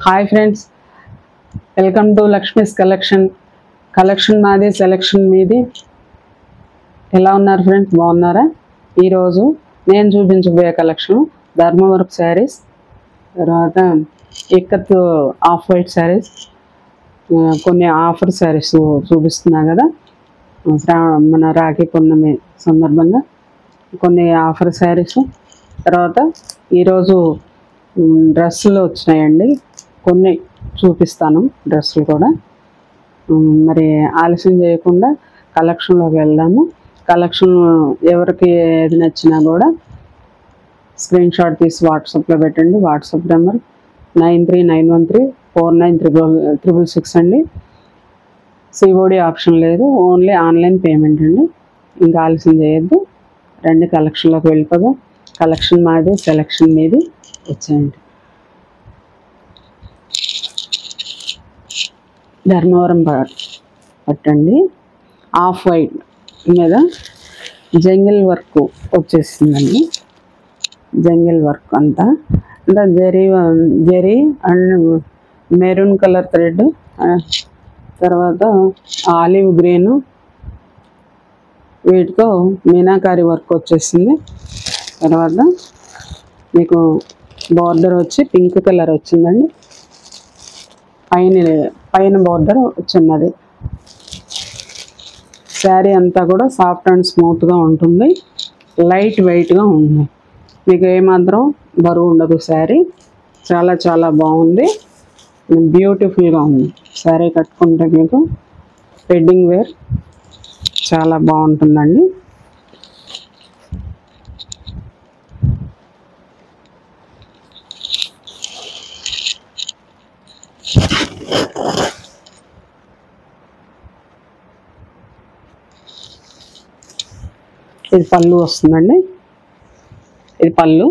Hi friends, welcome to Lakshmi's collection మాది, selection మీది. ఎలా ఉన్నారు ఫ్రెండ్స్? బాగున్నారా? ఈరోజు నేను చూపించబోయే కలెక్షన్ ధర్మవరపు శారీస్, తర్వాత ఇక్కత్ ఆఫ్ వైట్ శారీస్, కొన్ని ఆఫర్ శారీస్ చూపిస్తున్నా కదా. మన రాఖీ పూర్ణమి సందర్భంగా కొన్ని ఆఫర్ శారీస్, తర్వాత ఈరోజు డ్రెస్సులు వచ్చినాయండి, కొన్ని చూపిస్తాను డ్రెస్సులు కూడా. మరి ఆలస్యం చేయకుండా కలెక్షన్లోకి వెళ్దాము. కలెక్షన్ ఎవరికి ఏది నచ్చినా కూడా స్క్రీన్ షాట్ తీసి వాట్సాప్లో పెట్టండి. వాట్సాప్ నెంబర్ 9391349366 అండి. సిఓడి ఆప్షన్ లేదు, ఓన్లీ ఆన్లైన్ పేమెంట్ అండి. ఇంకా ఆలస్యం చేయొద్దు, రండి కలెక్షన్లోకి వెళ్ళిపోదాం. కలెక్షన్ మాది, సెలెక్షన్ మీది. వచ్చేయండి. ధర్మవరం పట్టండి, ఆఫ్ వైట్ మీద జంగిల్ వర్క్ వచ్చేసిందండి. జంగిల్ వర్క్ అంతా zari and maroon colour thread, తర్వాత ఆలివ్ గ్రీను, వీటితో మీనాకారి వర్క్ వచ్చేసింది. తర్వాత మీకు బార్డర్ వచ్చి పింక్ కలర్ వచ్చిందండి. పైన బార్డర్ వచ్చిన్నది. శారీ అంతా కూడా సాఫ్ట్ అండ్ స్మూత్గా ఉంటుంది, లైట్ వెయిట్గా ఉంది. మీకు ఏమాత్రం బరువు ఉండదు. శారీ చాలా చాలా బాగుంది, బ్యూటిఫుల్గా ఉంది. శారీ కట్టుకుంటే మీకు వెడ్డింగ్ వేర్ చాలా బాగుంటుందండి. ఇది పళ్ళు వస్తుందండి, ఇది పళ్ళు.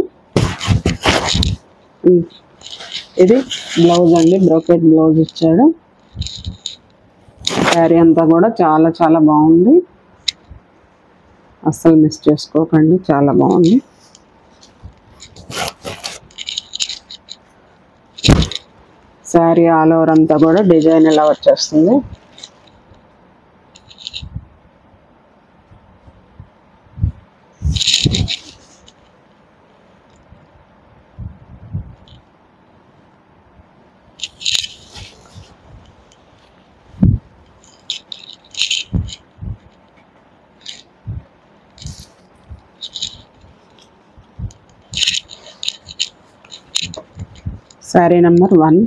ఇది బ్లౌజ్ అండి, బ్రోకెట్ బ్లౌజ్ ఇచ్చాడు. శారీ అంతా కూడా చాలా చాలా బాగుంది, అస్సలు మిస్ చేసుకోకండి, చాలా బాగుంది. శారీ ఆల్ ఓవర్ అంతా కూడా డిజైన్ ఇలా వచ్చేస్తుంది. శారీ నెంబర్ 1.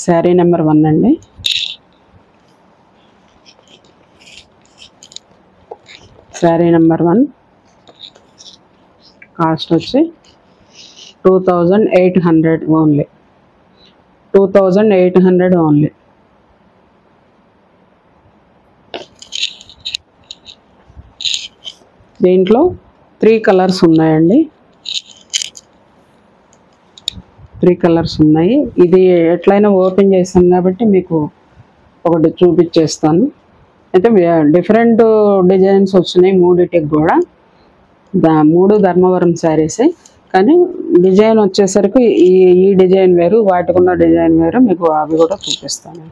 శారీ నెంబర్ 1 అండి. శారీ నెంబర్ 1 కాస్ట్ వచ్చి 2800 ఓన్లీ. 2800 ఓన్లీ. దీంట్లో 3 కలర్స్ ఉన్నాయండి, 3 కలర్స్ ఉన్నాయి. ఇది ఎట్లయినా ఓపెన్ చేస్తాను కాబట్టి మీకు ఒకటి చూపించేస్తాను. అయితే డిఫరెంట్ డిజైన్స్ వచ్చినాయి మూడిటికి కూడా. 3 ధర్మవరం శారీసే, కానీ డిజైన్ వచ్చేసరికి ఈ డిజైన్ వేరు, వాటికున్న డిజైన్ వేరు. మీకు అవి కూడా చూపిస్తాను.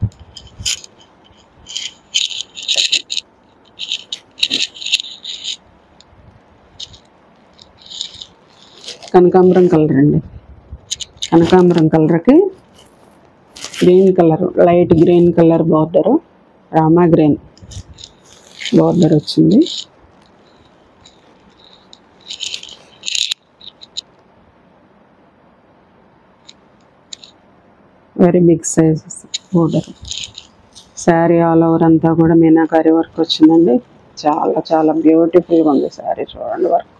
కనకాంబరం కలర్ అండి. కనకాంబరం కలర్కి green colour, light green colour border, Rama green border వచ్చింది. Very big size border. Sari all over అంతా కూడా మీనాకారి వర్క్ వచ్చిందండి. చాలా చాలా బ్యూటిఫుల్గా ఉంది శారీ, చూడండి work.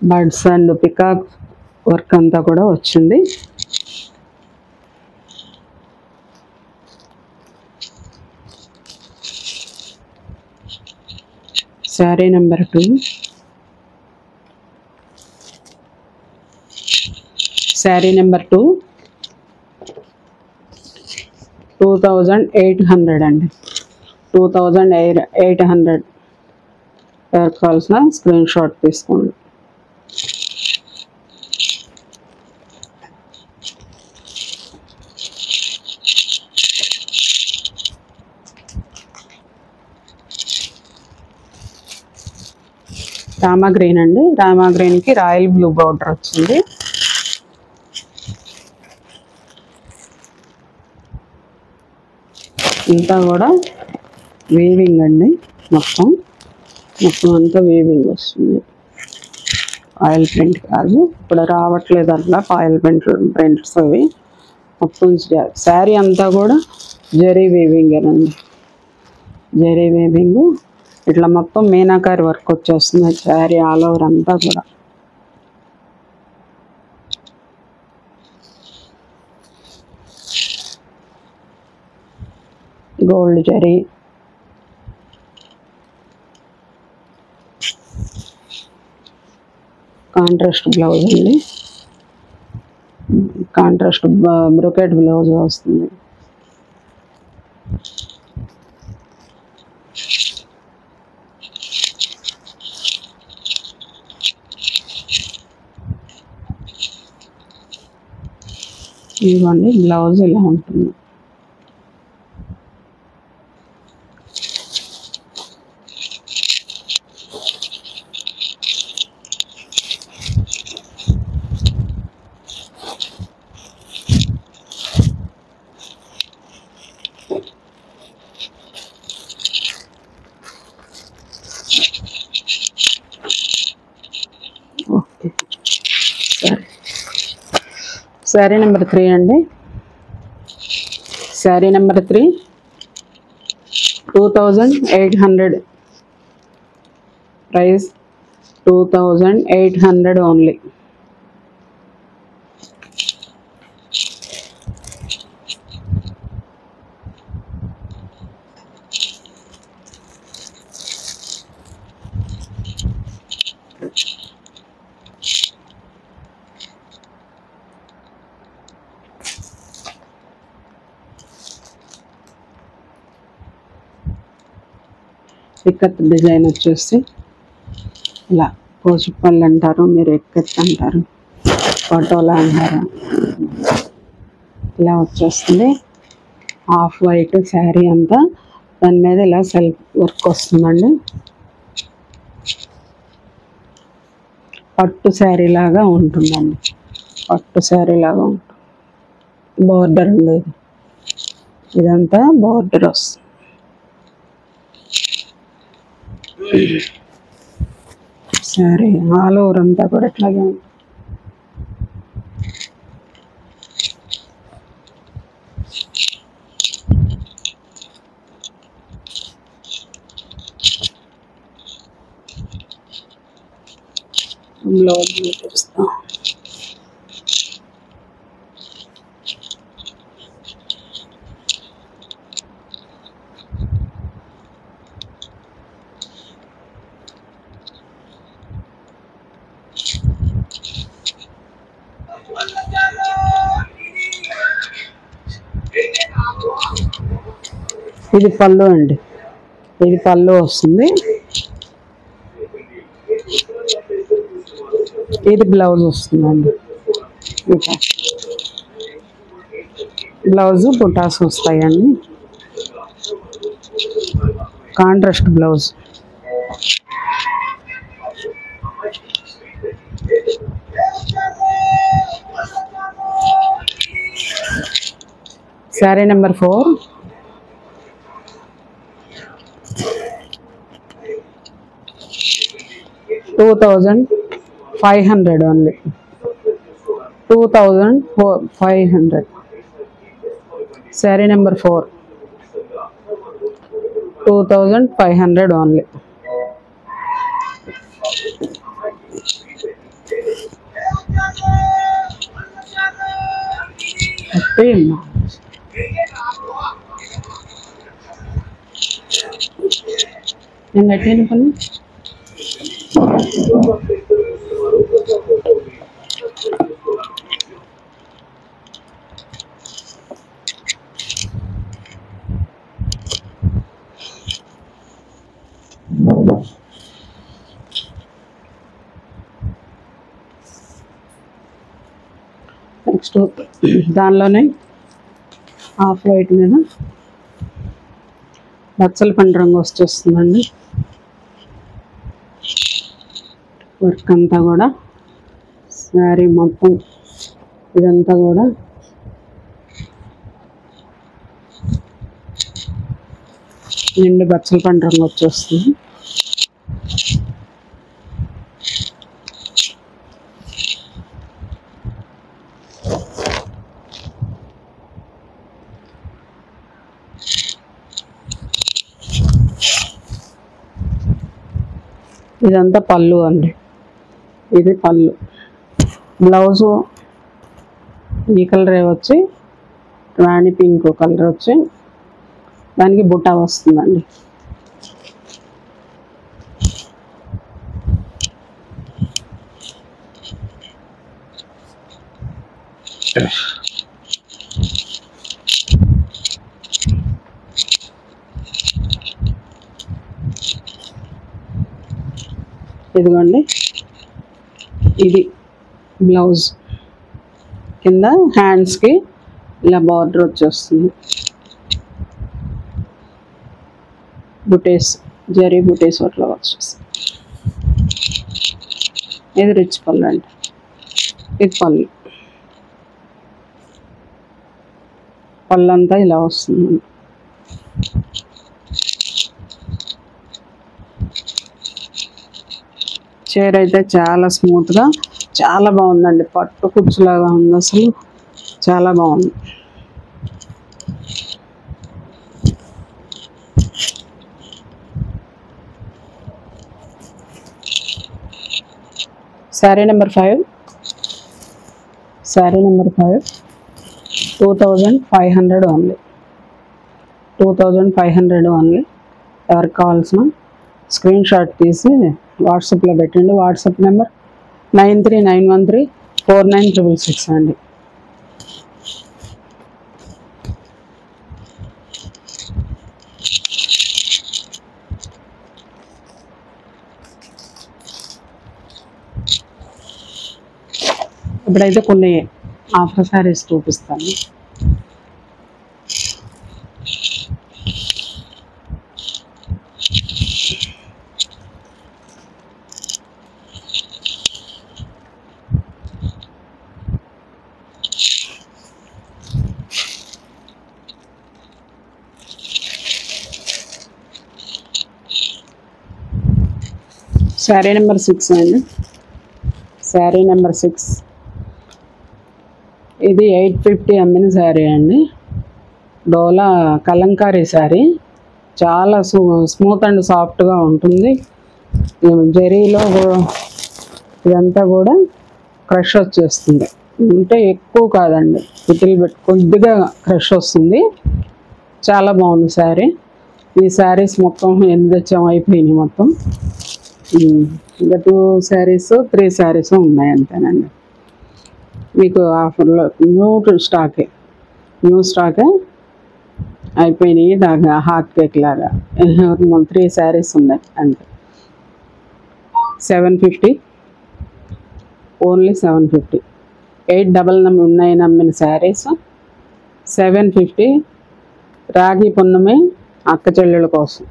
Birds and peacock work అంతా కూడా వచ్చింది. శారీ నెంబర్ 2. శారీ నెంబర్ 2 2800 అండి. 2800. ఎవరికి కావాల్సిన స్క్రీన్ షాట్ తీసుకోండి. రామా గ్రీన్ అండి. రామా గ్రీన్కి రాయల్ బ్లూ బార్డర్ వచ్చింది. ఇంతా కూడా వీవింగ్ అండి. మొత్తం అంతా వీవింగ్ వస్తుంది. ఆయిల్ ప్రింట్ కాదు, ఇప్పుడు రావట్లేదు అట్లా ఆయిల్ ప్రింట్స్ అవి. మొత్తం శారీ అంతా కూడా జరీ వీవింగ్ అండి. జరీ వీవింగ్ ఇట్లా మొత్తం మీనాకారి వర్క్ వచ్చేస్తుంది శారీ ఆల్ ఓవర్ అంతా కూడా. గోల్డ్ జరీ, కాంట్రాస్ట్ బ్లౌజ్ అండి. కాంట్రాస్ట్ బ్రొకెట్ బ్లౌజ్ వస్తుంది. ఇదిగోండి బ్లౌజ్ ఇలా ఉంటుంది. ఓకే, సరే. శారీ నెంబర్ 3 అండి. Sari number 3 2800. Price 2800 only. Ikat design వచ్చేసి ఇలా పోచుపల్లి అంటారు, మీరు ఎక్కత్ అంటారు, పటోలా అంటారు. ఇలా వచ్చేస్తుంది. హాఫ్ వైట్ శారీ అంతా, దాని మీద ఇలా సెల్ఫ్ వర్క్ వస్తుందండి. పట్టు శారీ లాగా ఉంటుందండి. పట్టు శారీ లాగా ఉంటుంది. బోర్డర్ ఉండేది, ఇదంతా బోర్డర్ వస్తుంది. సరే, ఆల్ ఓవర్ అంతా కూడా ఇట్లాగే ఉంటుంది. బ్లౌజ్ చూపిస్తాం. ఇది పళ్ళు అండి. ఇది పళ్ళు వస్తుంది. ఇది బ్లౌజ్ వస్తుందండి. బ్లౌజ్ బుటాస్ వస్తాయండి. Contrast blouse. Sari number 4 2500 only. 2500. Sari number 4 2500 only. నేను గట్టి అనుకున్నా. నెక్స్ట్ దానిలోనే హాఫ్ వైట్ మీద బచ్చల పండు రంగు వచ్చేస్తుందండి. వర్క్ అంతా కూడా శారీ మొత్తం ఇదంతా కూడా నిండు బచ్చల పండు రంగు వచ్చేస్తుంది. ఇదంతా పళ్ళు అండి. ఇది పళ్ళు. బ్లౌజు ఈ కలరే వచ్చి రాణి పింక్ కలర్ వచ్చి దానికి బుట్ట వస్తుందండి. ఇదిగోండి, ఇది బ్లౌజ్. కింద హ్యాండ్స్కి ఇలా బార్డర్ వచ్చేస్తుంది. బుటేస్, జరీ బుటేస్ అట్లా వచ్చేస్తుంది. ఇది రిచ్ పళ్ళు అండి. ఇది పళ్ళు. పళ్ళు అంతా ఇలా వస్తుంది. చీర అయితే చాలా స్మూత్గా చాలా బాగుందండి. పట్టు కుచ్చులాగా ఉంది, అసలు చాలా బాగుంది. Sari number 5. Sari number 5 2500 only. 2500 only. ఎవరికి కావాల్సిన స్క్రీన్ షాట్ తీసి వాట్సాప్లో పెట్టండి. వాట్సాప్ నెంబర్ 9391349666 అండి. ఇప్పుడైతే కొన్ని ఆఫర్ శారీస్ చూపిస్తాను. శారీ నెంబర్ 6 అండి. శారీ నెంబర్ 6. ఇది 850 అమ్మిన శారీ అండి. డోలా కలంకారీ శారీ. చాలా స్మూత్ అండ్ సాఫ్ట్గా ఉంటుంది. జరీలో ఇదంతా కూడా క్రష్ వచ్చేస్తుంది. అంటే ఎక్కువ కాదండి, కొద్దిగా క్రష్ వస్తుంది. చాలా బాగుంది శారీ. ఈ శారీస్ మొత్తం ఎన్ని తెచ్చాము అయిపోయినాయి మొత్తం. ఇంకా 2 శారీస్ 3 శారీస్ ఉన్నాయి అంతేనండి. మీకు ఆఫర్లో న్యూ స్టాకే అయిపోయినాయి. దాకా హాట్ కేక్ లాగా 3 శారీస్ ఉన్నాయి అంతే. 750 ఓన్లీ. 750. 899 అమ్మిన శారీస్ 750. రాగి పున్నమి అక్క చెల్లెల కోసం.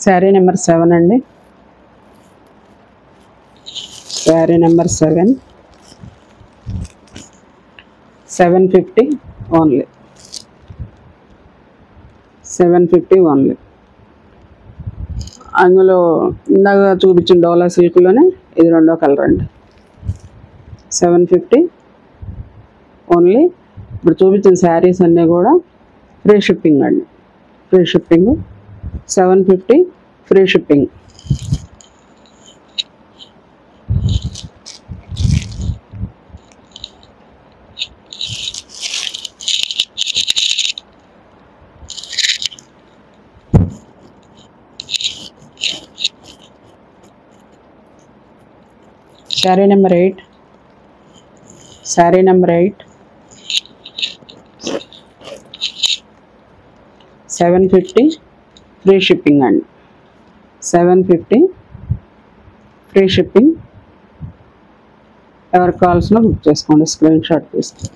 శారీ నెంబర్ 7 అండి. శారీ నెంబర్ 7. 750 ఓన్లీ. 750 ఓన్లీ. అందులో ఇందాక చూపించిన డోలా సిల్క్లోనే ఇది 2వ కలర్ అండి. 750 ఓన్లీ. ఇప్పుడు చూపించిన శారీస్ అన్నీ కూడా ఫ్రీ షిప్పింగ్ అండి. Free shipping. 750 free shipping. Sari number 8, sari number 8, 750 free shipping అండి. 750 ఫ్రీ షిప్పింగ్. ఎవరికి కావాల్సిన బుక్ చేసుకోండి, స్క్రీన్ షాట్ తీసుకోండి.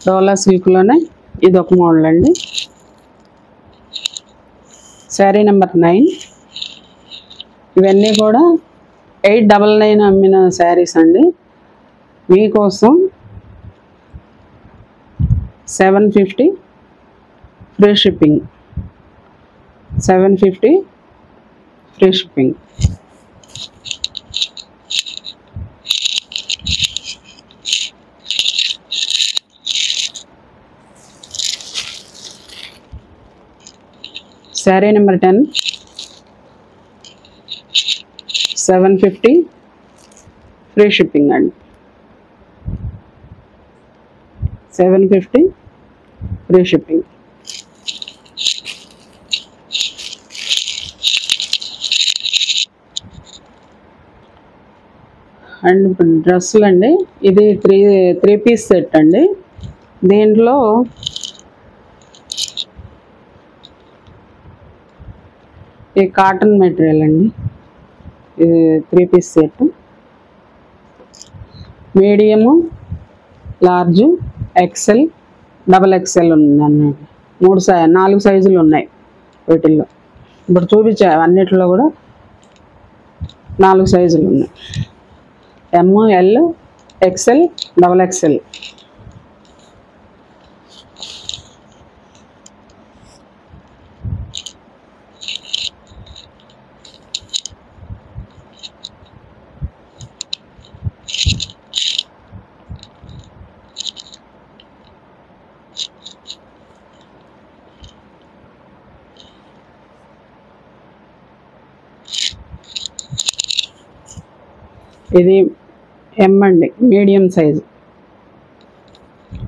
డోలా సిల్క్లోనే ఇది ఒక మోడల్ అండి. శారీ నెంబర్ 9. ఇవన్నీ కూడా 899 అమ్మిన శారీస్ అండి. మీకోసం 750 free shipping. 750 free shipping. Sari number 10, 750 free shipping అండి. 750 ఫ్రీ షిప్పింగ్. అండ్ ఇప్పుడు డ్రెస్సులు అండి. ఇది త్రీ పీస్ సెట్ అండి. దీంట్లో ఈ కాటన్ మెటీరియల్ అండి. ఇది 3 piece set. Medium, large, XL, double XL ఉందండి. 4 సైజులు ఉన్నాయి వీటిల్లో. ఇప్పుడు చూపించా అన్నిటిలో కూడా 4 సైజులు ఉన్నాయి. ఎమ్, ఎల్, ఎక్సెల్, డబల్ ఎక్సెల్. ఇది ఎమ్ అండి, మీడియం సైజు.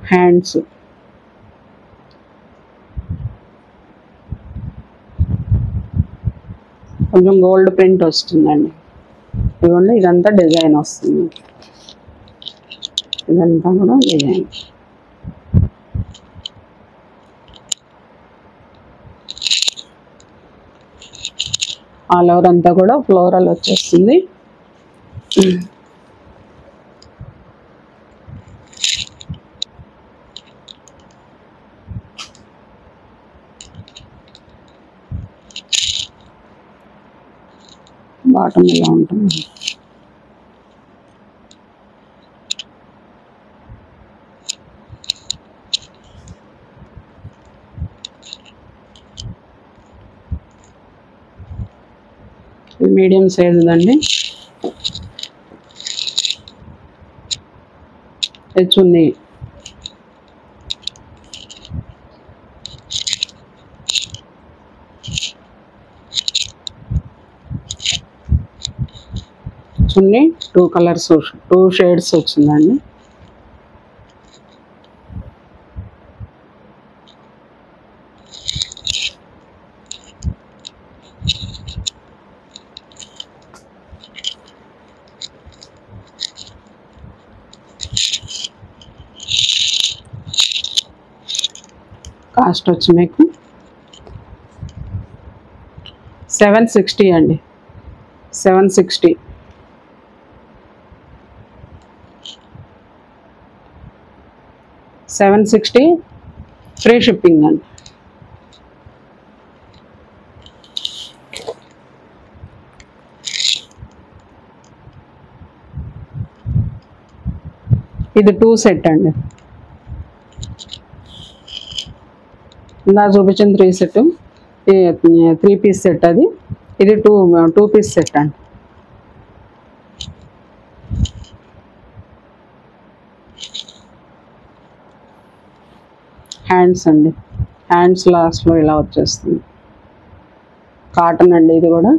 హ్యాండ్స్, కొంచెం గోల్డ్ ప్రింట్ వస్తుందండి. ఇదిగోండి, ఇదంతా డిజైన్ వస్తుంది. ఇదంతా కూడా డిజైన్. ఆల్ ఓవర్ అంతా కూడా ఫ్లోరల్ వచ్చేస్తుంది. బాటమ్ ఇలా ఉంటుంది. ఇది మీడియం సైజ్ అండి. చున్నీ, చున్నీ 2 కలర్స్, 2 షేడ్స్ వచ్చిందండి. కాస్ట్ వచ్చి మీకు 760 అండి. 760. $760 ఫ్రీ షిప్పింగ్ అండి. ఇది 2 సెట్ అండి. ఇందా చూపించిన 3 సెట్, 3 పీస్ సెట్ అది. ఇది 2 పీస్ సెట్ అండి. హ్యాండ్స్ అండి. హ్యాండ్స్ లాస్ట్లో ఇలా వచ్చేస్తుంది. కాటన్ అండి ఇది కూడా.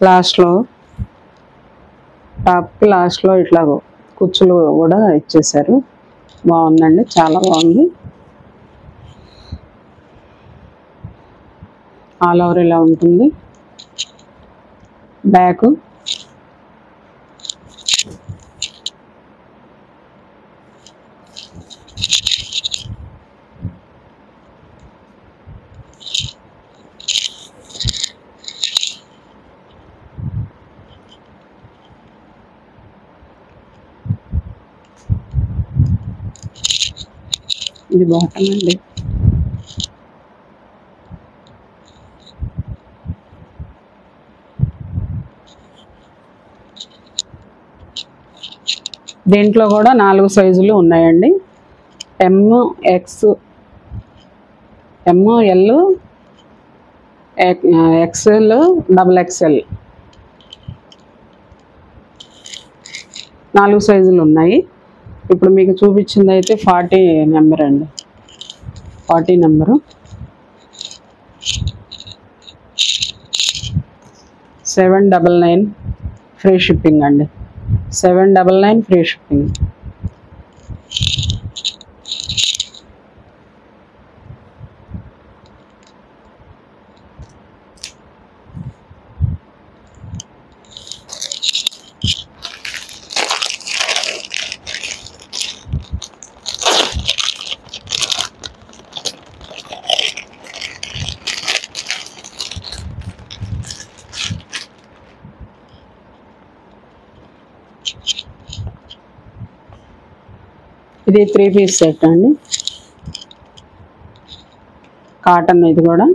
లాస్ట్లో టాప్కి లాస్ట్లో ఇట్లా కుచ్చులు కూడా ఇచ్చేసారు. బాగుందండి, చాలా బాగుంది. ఆల్ ఓవర్ ఇలా ఉంటుంది. బ్యాక్ ఇది బాటమ్ అండి. దీంట్లో కూడా 4 సైజులు ఉన్నాయండి. ఎమ్, ఎల్, ఎక్స్ఎల్, డబుల్ ఎక్స్ఎల్ 4 సైజులు ఉన్నాయి. ఇప్పుడు మీకు చూపించింది అయితే 40 నెంబర్ అండి. 40 నెంబరు. 799 ఫ్రీ షిప్పింగ్ అండి. 799 ఫ్రీ షిప్పింగ్. ఇది 3 పీస్ సెట్ అండి. కాటన్ ఇది కూడా.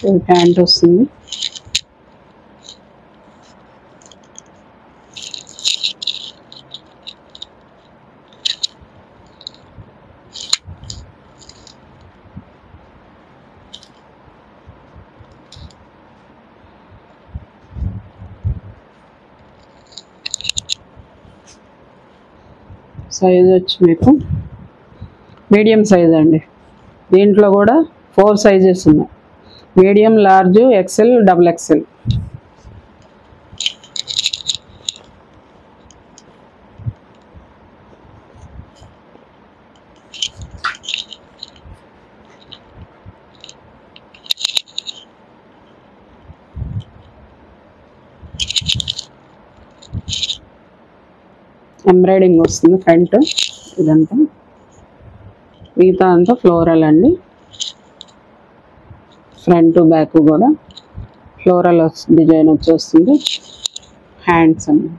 ఇది ప్యాంట్ వస్తుంది. సైజ్ వచ్చి మీకు మీడియం సైజ్ అండి. దీంట్లో కూడా 4 సైజెస్ ఉన్నాయి. Medium, large, XL, double XL. Embroidering వస్తుంది ఫ్రంట్. ఇదంతా మిగతా అంతా ఫ్లోరల్ అండి. ఫ్రంట్ బ్యాక్ కూడా ఫ్లోరల్ డిజైన్ వచ్చేస్తుంది. హ్యాండ్స్ అండి.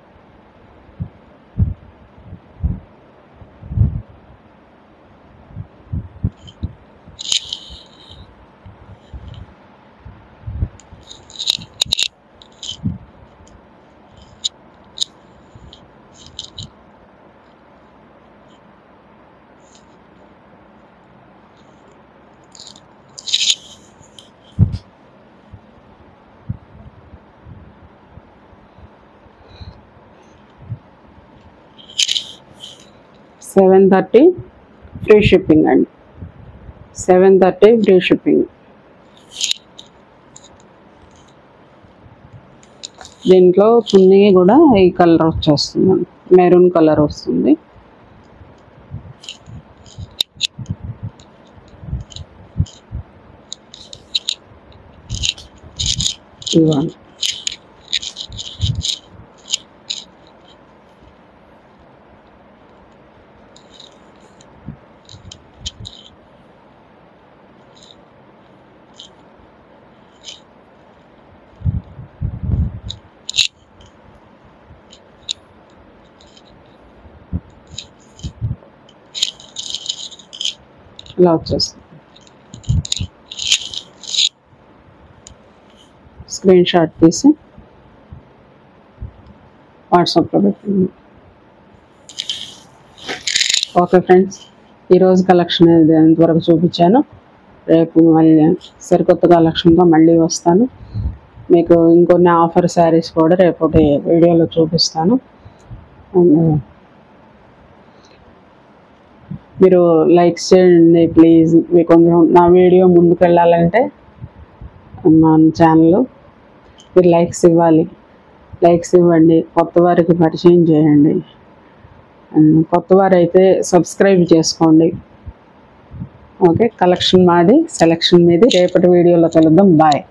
$730 ఫ్రీ షిప్పింగ్ అండి. $730 ఫ్రీ షిప్పింగ్. దీంట్లో చున్నీ కూడా ఈ కలర్ వచ్చేస్తుంది, మెరూన్ కలర్ వస్తుంది. ఇవ్వండి. ఇలా వచ్చేస్తుంది. స్క్రీన్ షాట్ తీసి వాట్సాప్లో పెట్టండి. ఓకే ఫ్రెండ్స్, ఈరోజు కలెక్షన్ అనేది ఎంతవరకు చూపించాను. రేపు మళ్ళీ సరికొత్త కలెక్షన్తో మళ్ళీ వస్తాను. మీకు ఇంకొన్ని ఆఫర్ శారీస్ కూడా రేపటి వీడియోలో చూపిస్తాను. మీరు లైక్స్ చేయండి ప్లీజ్. మీకు కొంచెం నా వీడియో ముందుకు వెళ్ళాలంటే మన ఛానల్ మీరు లైక్స్ ఇవ్వాలి, లైక్స్ ఇవ్వండి, కొత్త వారికి పరిచయం చేయండి. కొత్త వారైతే సబ్స్క్రైబ్ చేసుకోండి. ఓకే, కలెక్షన్ మాది, సెలెక్షన్ మీది. రేపటి వీడియోలో కలుద్దాం. బాయ్.